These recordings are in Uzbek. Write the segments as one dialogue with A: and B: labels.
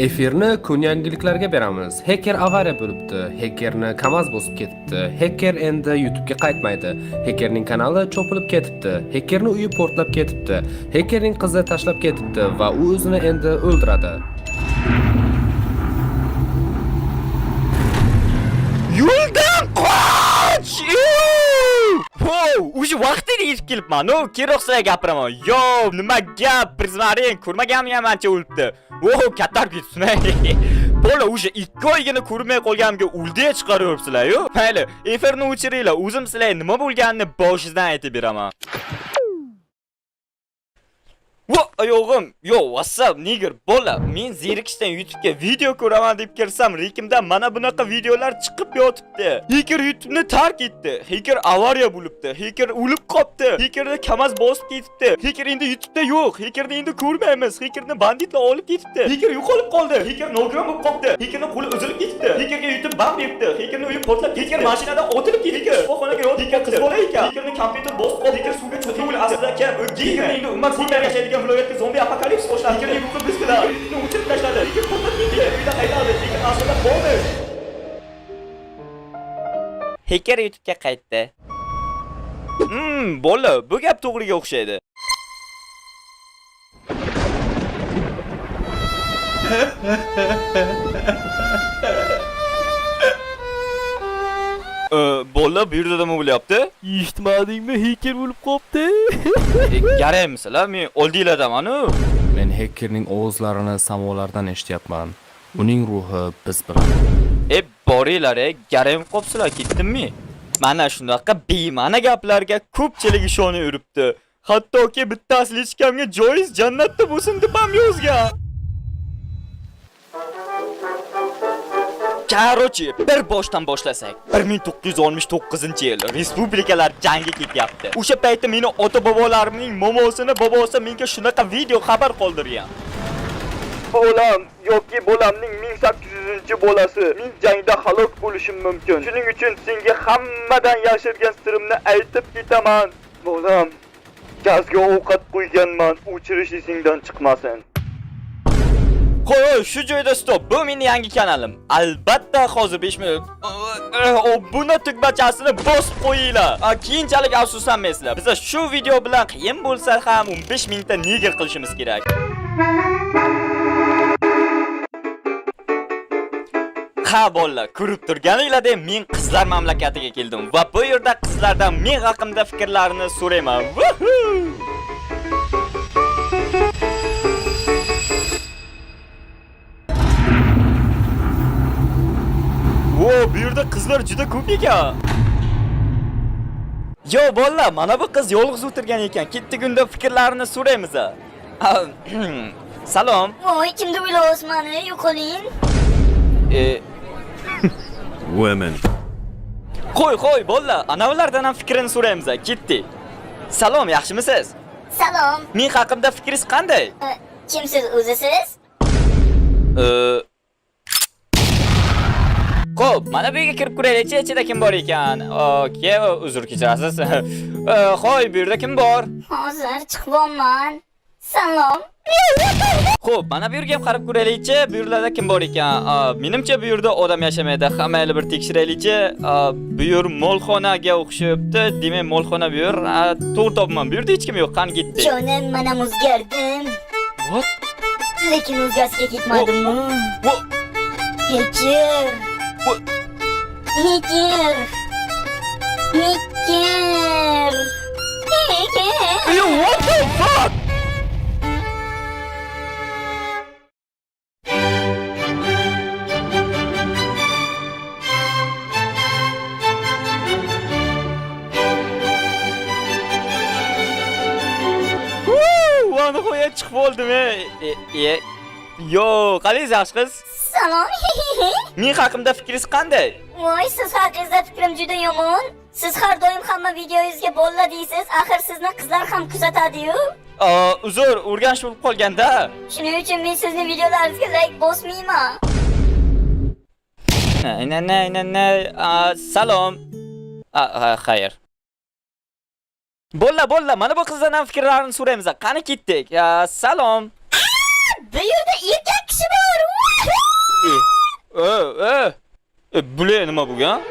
A: Efirni kun yangiliklarga beramiz. Hacker avariya bo'libdi. Hackerni KAMAZ bosib ketibdi. Hacker endi YouTube'ga qaytmaydi. Hackerning kanali cho'pilib ketibdi. Hackerning uyi portlab ketibdi. Hackerning qizi tashlab ketibdi va u o'zini endi o'ldiradi.
B: Yo'ldan qoch! Wow, o'sha vaqtida yetib kelibman. No, keroqsa gapiraman. Yo, nima gap? Prizmaring ko'rmaganman ancha o'libdi. Wow, kattar ketibsan. Bola o'sha 2 oygina ko'rmay qolganimga uldiya chiqaryapsizlar-ku. Mayli, efirni o'chiringlar. O'zim sizlarga nima bo'lganini boshingizdan aytib beraman. Ayog'im, yo, WhatsApp nigger bola, men zerikishdan YouTube'ga video ko'raman deb kirsam, rekimdan mana bunaqa videolar chiqib yotibdi. Hacker YouTube'ni tark etdi. Hacker avariya bo'libdi. Hacker o'lib qopti. Hackerni KAMAZ bosib ketibdi. Hacker endi YouTube'da yo'q. Hackerni endi ko'rmaymiz. Hackerni banditlar olib ketibdi. Hacker yo'qolib qoldi. Hacker nogiron bo'lib qoldi. Hackerning qo'li uzilib ketibdi. Hackerga YouTube ban beribdi. Hackerning uyi portlab, hacker mashinadan otilib ketdi. Shifoxonaga yotib, hacker qiz bola ekan. Hackerning kompyuter bosib qoldi. Hacker suvga cho'kib aslida kam. Hacker endi ummat suvda yashaydigan viloyatga zombi apokalips boshladi. Hacker yuqib biz bilan o'chirib tashladi. Hacker portlab ketdi. Uyda haydadi. Hacker aslida bo'ldi. Hacker YouTube'ga qaytdi. Bola, bu gap to'g'riga o'xshaydi. Bola bu yerda nima bo'lyapti?
C: Eshitmadingmi? Hacker bo'lib qopti.
B: Garamsizlar, men oldinglardaman-ku.
A: Men hackerning ovozlarini samolardan eshityapman. Uning ruhi biz bilan.
B: Boringlar, garam qopsizlar, ketdimmi? Mana shunaqa bema'ni gaplarga ko'pchilik ishonib yuribdi. Hattoki bittasi hech kimga joiz jannatda bo'lsin deb ham yozgan. Qarochi, bir boshdan boshlasak. 1969-yil respublikalar jangi ketyapti. O'sha paytda meni ota-bobolarimning momosini bobosi menga shunaqa video xabar qoldirgan.
D: Bolam yoki bolamning 1800-bolasi men jangda halok bo'lishim mumkin. Shuning uchun senga hammadan yashirgan sirimni aytib ketaman. Bolam, gazga ovqat qo'yganman, o'chirish esingdan chiqmasin.
B: Qo'y, shu joyda stop. Bu mening yangi kanalim. Albatta hozir 5 minut. Buni tugmachasini bosib qo'yinglar. Keyinchalik afsuslanmaysizlar. Biz shu video bilan qiyin bo'lsa ham 15 mingta niger qilishimiz kerak. Ha bolalar, ko'rib turganinglardek men qizlar mamlakatiga keldim va bu yerda qizlardan men haqimda fikrlarini so'rayman. Bu yerda qizlar juda ko'p ekan. Yo bolalar, mana bu qiz yolg'iz o'tirgan ekan. Ketdigunda fikrlarini so'raymiz. Salom.
E: Voy, kimdi o'ylaysiz meni? Yo'qoling.
C: Women.
B: Qo'y bolalar, anavilardan ham fikrini so'raymiz. Ketdi. Salom, yaxshimisiz?
E: Salom.
B: Men haqimda fikringiz qanday?
E: Kimsiz o'zisiz?
B: Xo'p, mana bu yerga kirib ko'raylik-chi, ichida kim bor ekan? Okey, uzr kechirasiz. Xo'y, bu yerda kim bor?
E: Hozir chiqibman. Salom.
B: Xo'p, mana bu yerga ham qarab ko'raylik-chi, bu yerlarda kim bor ekan? Menimcha bu yerda odam yashamaydi. Hammayni bir tekshiraylik-chi. Bu yer molxonaga o'xshayapti. Demak, molxona bu yer. To'g'ri topman. Bu yerda hech kim yo'q. Qani ketdi?
E: Jonim, men ham o'zgardim.
B: What?
E: Lekin o'zgasiga ketmadimmi? Hacker. Hacker.
B: Yo, what the fuck? Ana qo'ya chiqib oldimi? Yo, qalingiz yaxshi qiz?
E: Salom.
B: Men haqimda fikringiz qanday?
E: Voy, siz haqingizda fikrim juda yomon. Siz har doim hamma videoyingizga bolla deysiz. Axir sizni qizlar ham kuzatadi-yu.
B: Uzr, o'rganish bo'lib qolganda.
E: Shuning uchun men sizning videolaringizga like bosmayman.
B: Salom. Xayr. Bolla, mana bu qizdan ham fikrlarini so'raymiz. Qani ketdik? Salom.
E: Bu yerda erkak kishi bor.
B: nima bo'lgan?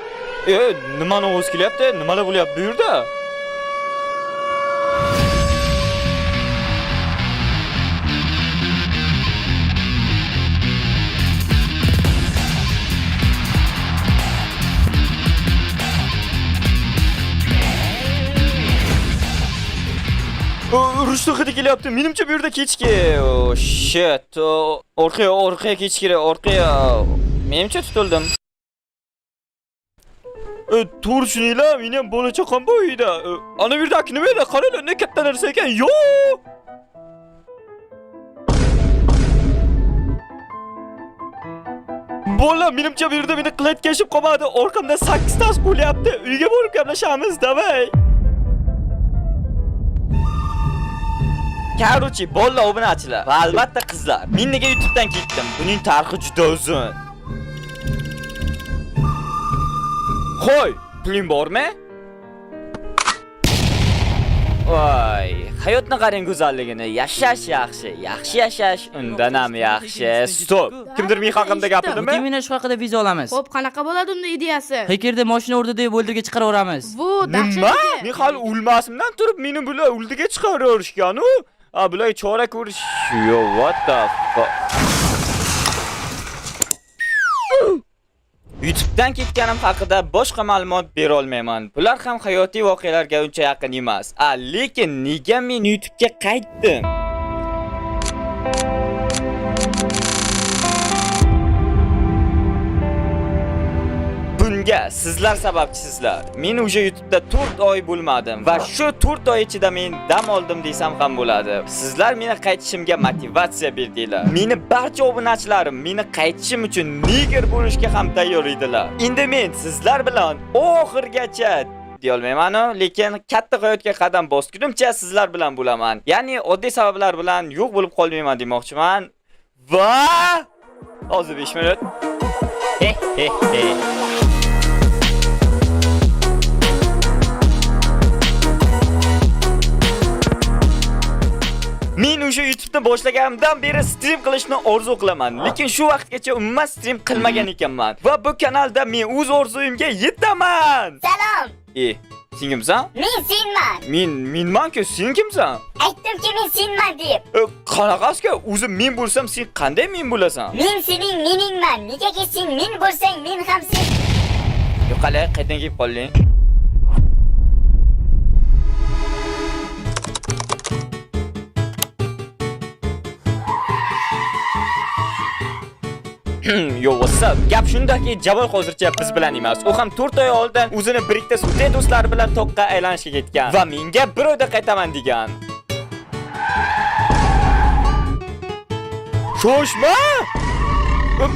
B: Nimani ovoz kelyapti? Nimalar bo'lyapti bu yerda? Urushni hidi kelyapti. Menimcha bu yerda kechki. Oh shit. Orqaga ketish kerak. Orqaga. Menimcha tutildim. To'g'ri tushuninglar, meni ham bola chaqam bor uyda. Ana bu yerdagi nima edi? Qaranglar, ne katta narsa ekan. Yo! Bola, menimcha bu yerda meni qilayotganishib qolmadi. Orqamda 8 tas bo'lyapti. Uyga borib gaplashamiz, davay. Karuchi, bolalar obunachilar va albatta qizlar. Men nega YouTubedan ketdim? Buning tarixi juda uzun. Qo'y, puling bormi? Voy, hayotni qarang go'zalligini. Yashash yaxshi, yaxshi yashash undan ham yaxshi. Stop. Kimdir men haqimda gapirdimi?
F: Temina shu haqida viza olamiz.
G: Xo'p, qanaqa bo'ladi unda ideyasi?
F: Hekerda mashina urdi deb o'ldiga chiqaraveramiz.
G: Bu
B: Nima?
G: dahshat.
B: Men hali o'lmasimdan turib meni bular o'ldiga chiqaraverishgan-u. Bular chora ko'rish. Yo, what the fuck? YouTubedan ketganim haqida boshqa ma'lumot bera olmayman. Bular ham hayotiy voqealarga uncha yaqin emas. Lekin nega men YouTubega qaytdim? Bunga sizlar sababchisizlar. Men o'sha YouTube'da 4 oy bo'lmadim va shu 4 oy ichida men dam oldim desam ham bo'ladi. Sizlar meni qaytishimga motivatsiya berdinglar. Meni barcha obunachilarim meni qaytishim uchun niger bo'lishga ham tayyor edilar. Endi men sizlar bilan oxirgacha deya olmayman, lekin katta hayotga qadam bosgunimcha sizlar bilan bo'laman. Ya'ni oddiy sabablar bilan yo'q bo'lib qolmayman demoqchiman. Va hozir 5 minut. Men o'sha YouTube'ni boshlaganimdan beri stream qilishni orzu qilaman, lekin shu vaqtgacha umuman stream qilmagan ekanman va bu kanalda men o'z orzuyimga yetaman.
E: Salom.
B: Sen kimsan?
E: Men senman.
B: Menman-ku, sen kimsan?
E: Aytdimki men senman deb.
B: Qanaqasiga? O'zi men bo'lsam, sen qanday men bo'lasan?
E: Men sening meningman. Negaki sen men bo'lsang, men ham sen.
B: Yo, qalay, qaydan kelib qolding? Yo, what's up? Gap shundaki, Javoy hozircha biz bilan emas. U ham 4 oy oldin o'zini birikda sudda do'stlari bilan toqqa aylanishga ketgan va menga bir oyda qaytaman degan. Shoshma!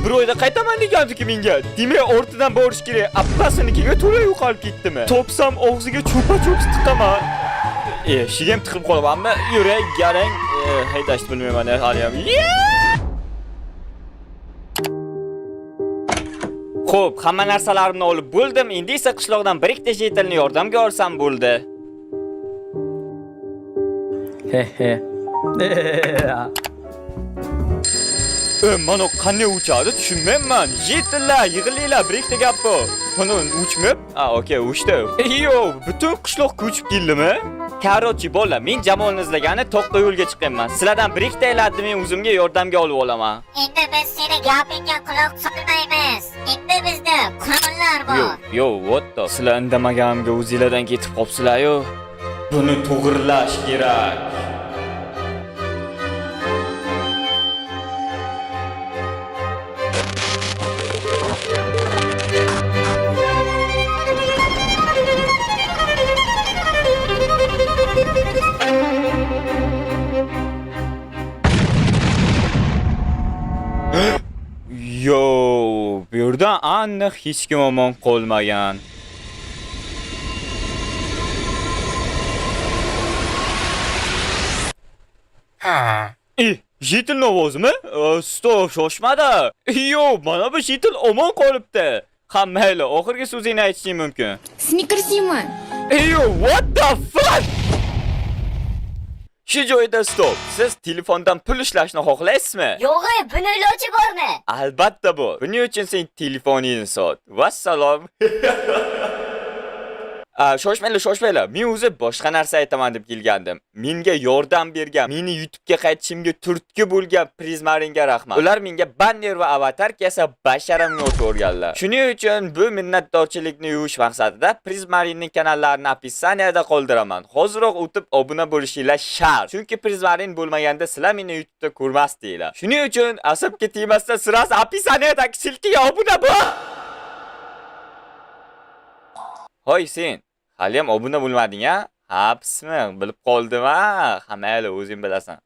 B: Bir oyda qaytaman degan-ku menga. Demak, ortidan borish kerak. Appasinikiga to'la yo'qolib ketdimi? Topsam og'ziga cho'pa-cho'p tiqaman. Shigam tiqib qolamanmi? Yurak garang, haydashni bilmayman hali ham. Xo'p, hamma narsalarimni olib bo'ldim. Endi esa qishloqdan bir ikkita jetilni yordamga olsam bo'ldi. Mana qanday uchadi tushunmayman. Jetillar, yig'ilinglar, bir ikkita gap bor. Mana uchmab? Okey, uchdi. Yo, butun qishloq ko'chib keldimi? Karochi bola, men Jamolni izlagani toqqa yo'lga chiqqanman. Sizlardan bir ikkita eladni men o'zimga yordamga olib olaman.
E: Endi biz seni gapingga quloq solmaymiz. Endi bizda qonunlar bor.
B: Yo, what the? Sizlar indamaganimga o'zingizlardan ketib qopsizlar-yu. Buni to'g'rilash kerak. Yo, bu yerda aniq hech kim omon qolmagan. Jetil ovozimi? Stop, shoshmadi. Yo, mana bu jetil omon qolibdi. Ha, mayli, oxirgi so'zingni aytishing mumkin.
G: Snickers yeyman.
B: Yo, what the fuck? Shu joyda stop. Siz telefondan pul ishlashni xohlaysizmi?
E: Yo'q, buni iloji bormi?
B: Albatta bu. Buning uchun sen telefoningni sot. Vassalom. Shoshmanglar. Men o'zi boshqa narsa aytaman deb kelgandim. Menga yordam bergan, meni YouTube'ga qaytishimga turtki bo'lgan Prizmaringa rahmat. Ular menga banner va avatar esa basharamga o'tib Shuning uchun bu minnatdorchilikni yuvish maqsadida Prizmarinning kanallarini opisiyaniyada qoldiraman. Hoziroq o'tib obuna bo'lishinglar shart. Chunki Prizmarin bo'lmaganda sizlar meni YouTube'da ko'rmasdinglar. Shuning uchun asabga tegmasdan sirasi opisiyaniyadagi silkiga obuna bo'l. Hoy sen, hali ham obuna bo'lmading-a? Hapsmi? Bilib qoldim-a? Hammaylar o'zing bilasan.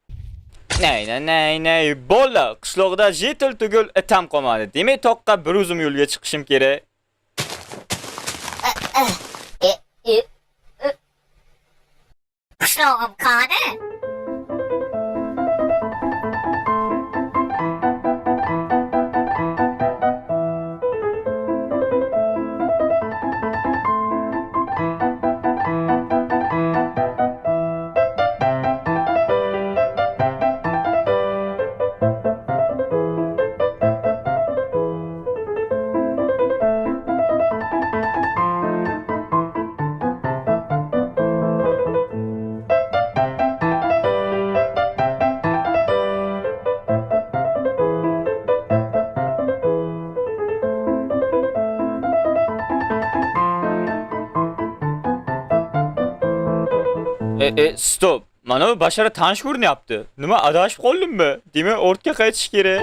B: Nay, bola, qishloqda jetil tugul itam qolmadi. Demak, toqqa bir o'zim yo'lga chiqishim kerak.
E: Qishlog'im qani?
B: Stop. Mana bu bashara tanish ko'rinyapti. Nima adashib qoldimmi? Demak, ortga qaytish kerak.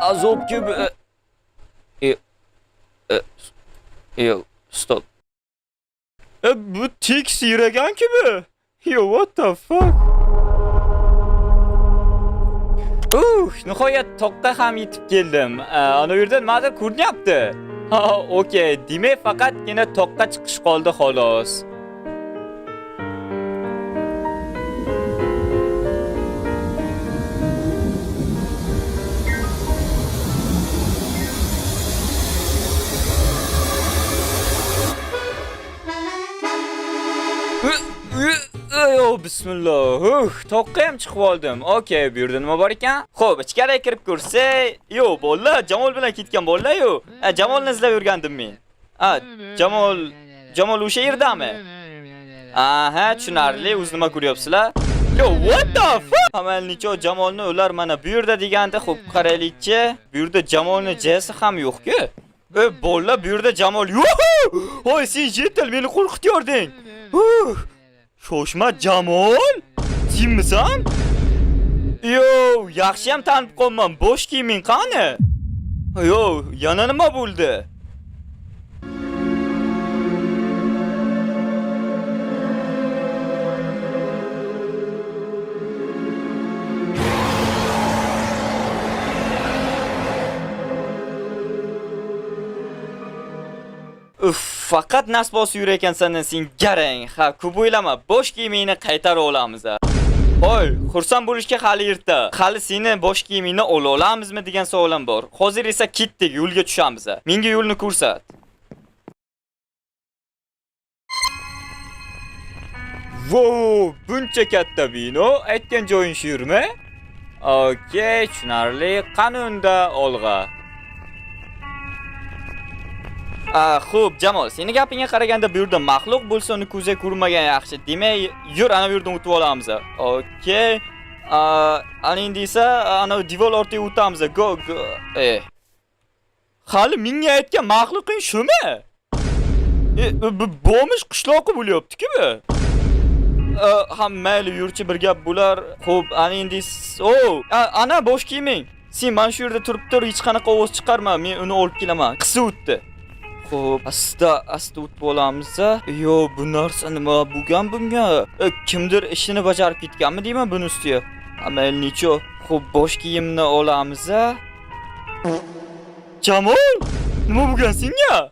B: Azob gibi. Stop. Bu tik siyragan gibi. Yo, what the fuck? Nihoyat toqqa ham yetib keldim. Ana yerda nimadir ko'rinyapti. Ha, okey. Demak, faqatgina toqqa chiqish qoldi xolos. Bismillah. Toqqa ham chiqib oldim. Okey, bu yerda nima bor ekan? Xo'p, ichkariga kirib ko'rsak, yo, bolalar, Jamol bilan ketgan bolalar-yu. Jamolni izlab yurgandim men. Jamol o'sha yerdami? Aha, tushunarli. O'z nima ko'ryapsizlar? Yo, what the fuck? Hamalnicho Jamolni ular mana bu yerda deganda, xo'p, qaraylikchi. Bu yerda Jamolni jesi ham yo'q-ku. Bolalar, bu yerda Jamol yo'q. Hoy, sen jetil meni qo'rqitiyording. Shoshma Jamol? Senmisan? Yo, yaxshi ham tanib qolman. Bosh kiyiming qani? Yo, yana nima bo'ldi? Faqat nasbos yur ekansan sen garang. Ha, ko'p o'ylama. Bosh kiyimingni qaytarib olamiz. Hoy, xursand bo'lishga hali erta. Hali seni bosh kiyimingni ola olamizmi degan savolim bor. Hozir esa ketdik, yo'lga tushamiz. Menga yo'lni ko'rsat. Wow, buncha katta bino. Aytgan joying shu yermi? Okey, tushunarli. Qani unda olg'a. Xo'p, Jamol, seni gapingga qaraganda bu yerda maxluq bo'lsa, uni ko'zga ko'rmagan yaxshi. Demak, yur, ana bu yerdan o'tib olamiz. Okey. Ana endi esa ana devor ortiga o'tamiz. Go. Hali menga aytgan maxluqing shumi? Bo'mish qishloqi bo'lyapti-ku bu. Ha, mayli, yurchi bir gap bo'lar. Xo'p, ana endi ana bosh kiyiming. Sen mana shu yerda turib tur, hech qanaqa ovoz chiqarma. Men uni olib kelaman. Qisi o'tdi. Xo'p, asta o'tib olamiz. Yo, bu narsa nima bo'lgan bunga? Kimdir ishini bajarib ketganmi deyman buni ustiga. Amalnicho. Xo'p, bosh kiyimni olamiz. Jamol, nima bo'lgan senga?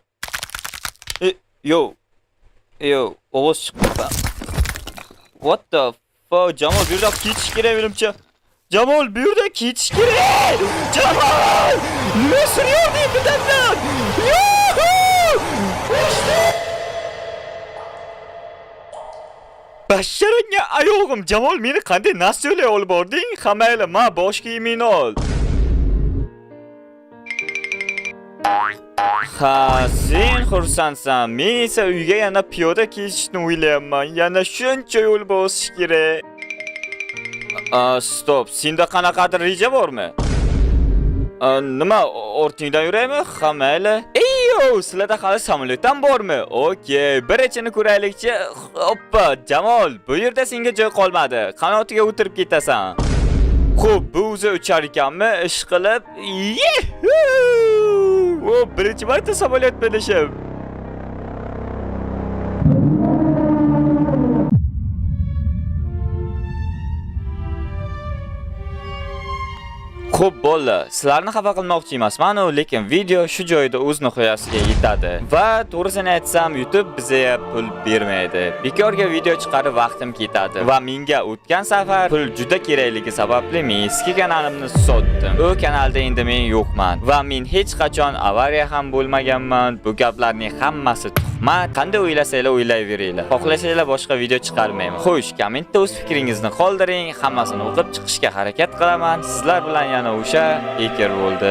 B: Yo, ovoz chiqdi. What the fuck? Jamol, bu yerda ketish kerak menimcha. Jamol, bu yerda ketish kerak. Jamol! Nima suryapti bitamdan? Basharanga ayog'im, Jamol, meni qanday nasyo'lay olib bording? Hamayli, men bosh kiyimingni ol. Ha, sen xursandsan. Men esa uyga yana piyoda ketishni o'ylayapman. Yana shuncha yo'l bosish kerak. Stop. Senda qanaqadir reja bormi? Nima, ortingdan yuraymi? Ha, mayli. Eyyo, sizlarda hali samolyotdan bormi? Okey, birinchini ko'raylikchi. Hoppa, Jamol, bu yerda senga joy qolmadi. Qanotiga o'tirib ketasan. Xo'p, bu o'zi uchar ekanmi? Ish qilib. O, birinchi marta samolyot minishim. Xo'p, bolalar, sizlarni xafa qilmoqchi emasman, lekin video shu joyda o'z nihoyasiga yetadi. Va to'g'risini aytsam, YouTube bizga pul bermaydi. Bekorga video chiqarib vaqtim ketadi va menga o'tgan safar pul juda kerakligi sababli men eski kanalimni sotdim. U kanalda endi men yo'qman va men hech qachon avariya ham bo'lmaganman. Bu gaplarning hammasi tuhmat. Qanday o'ylasanglar o'ylayveringlar. Xohlasanglar boshqa video chiqarmayman. Xo'sh, kommentda o'z fikringizni qoldiring. Hammasini o'qib chiqishga harakat qilaman. Sizlar bilan yana o'sha Heker bo'ldi.